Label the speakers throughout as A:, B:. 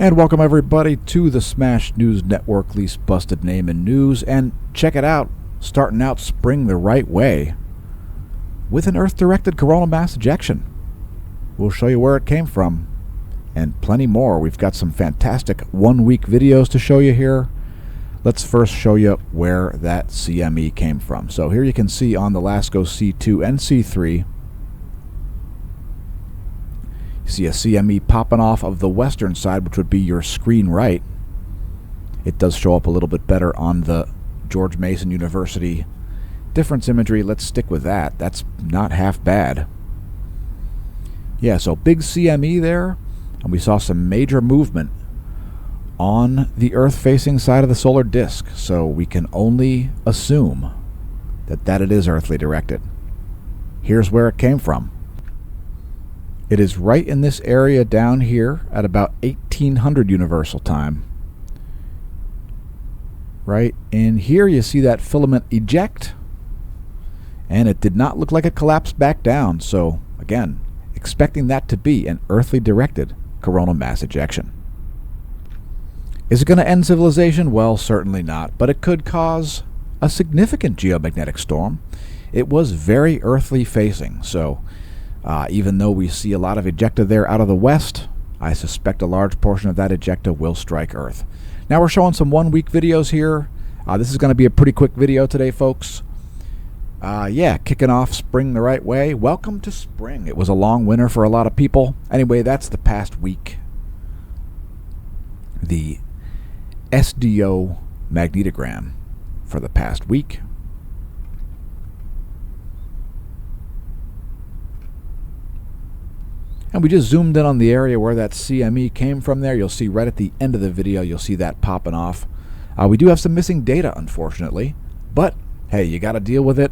A: And welcome everybody to the Smash News Network, least busted name in news. And check it out, starting out spring the right way with an Earth-directed coronal mass ejection. We'll show you where it came from and plenty more. We've got some fantastic one-week videos to show you here. Let's first show you where that CME came from. So here you can see on the LASCO C2 and C3, see a CME popping off of the western side, which would be your screen right. It does show up a little bit better on the George Mason University difference imagery. Let's stick with that. That's not half bad. Yeah, so big CME there, and we saw some major movement on the Earth-facing side of the solar disk, so we can only assume that it is earthly directed. Here's where it came from. It is right in this area down here at about 1800 Universal Time. Right in here you see that filament eject, and it did not look like it collapsed back down. So again, expecting that to be an earthly directed coronal mass ejection. Is it going to end civilization? Well, certainly not, but it could cause a significant geomagnetic storm. It was very earthly facing, so even though we see a lot of ejecta there out of the west, I suspect a large portion of that ejecta will strike Earth. Now we're showing some one-week videos here. This is going to be a pretty quick video today, folks. Yeah, kicking off spring the right way. Welcome to spring. It was a long winter for a lot of people. Anyway, that's the past week. The SDO magnetogram for the past week. And we just zoomed in on the area where that CME came from there. You'll see right at the end of the video, you'll see that popping off. We do have some missing data, unfortunately. But, hey, you got to deal with it.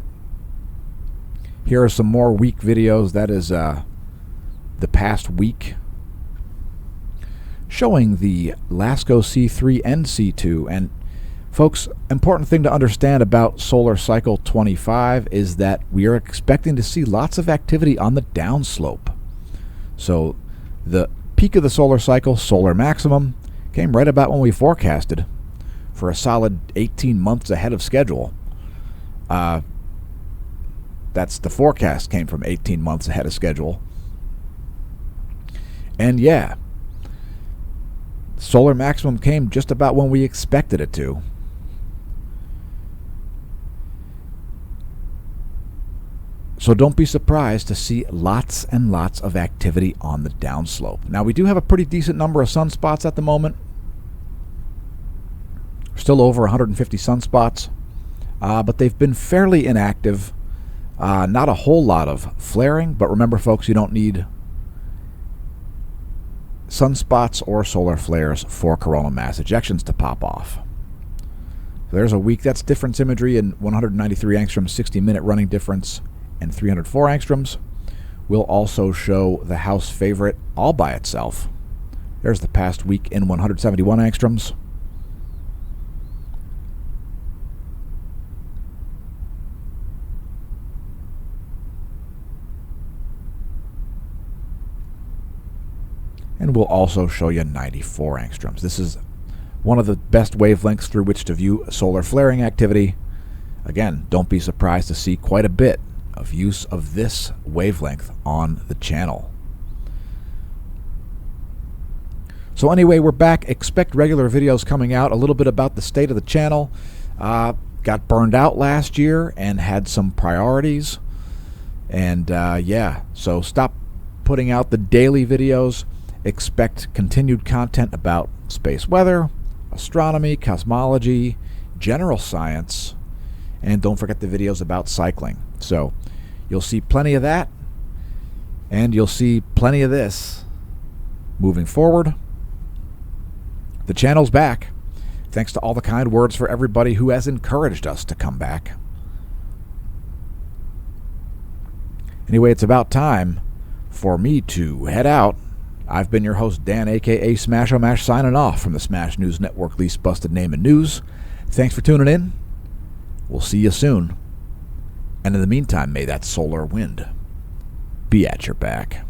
A: Here are some more week videos. That is the past week, showing the LASCO C3 and C2. And, folks, important thing to understand about solar cycle 25 is that we are expecting to see lots of activity on the downslope. So the peak of the solar cycle, solar maximum, came right about when we forecasted for a solid 18 months ahead of schedule. That's the forecast came from 18 months ahead of schedule. And yeah, solar maximum came just about when we expected it to. So don't be surprised to see lots and lots of activity on the downslope. Now we do have a pretty decent number of sunspots at the moment. Still over 150 sunspots, but they've been fairly inactive. Not a whole lot of flaring, but remember folks, you don't need sunspots or solar flares for coronal mass ejections to pop off. So there's a week. That's difference imagery in 193 angstrom 60-minute running difference and 304 angstroms. We'll also show the house favorite all by itself. There's the past week in 171 angstroms. And we'll also show you 94 angstroms. This is one of the best wavelengths through which to view solar flaring activity. Again, don't be surprised to see quite a bit of use of this wavelength on the channel. So anyway, we're back. Expect regular videos coming out. A little bit about the state of the channel. Got burned out last year and had some priorities. And yeah, so stop putting out the daily videos. Expect continued content about space weather, astronomy, cosmology, general science, and don't forget the videos about cycling. So you'll see plenty of that, and you'll see plenty of this moving forward. The channel's back. Thanks to all the kind words for everybody who has encouraged us to come back. Anyway, it's about time for me to head out. I've been your host, Dan, a.k.a. Smash-O-Mash, signing off from the Smash News Network, least busted name in news. Thanks for tuning in. We'll see you soon. And in the meantime, may that solar wind be at your back.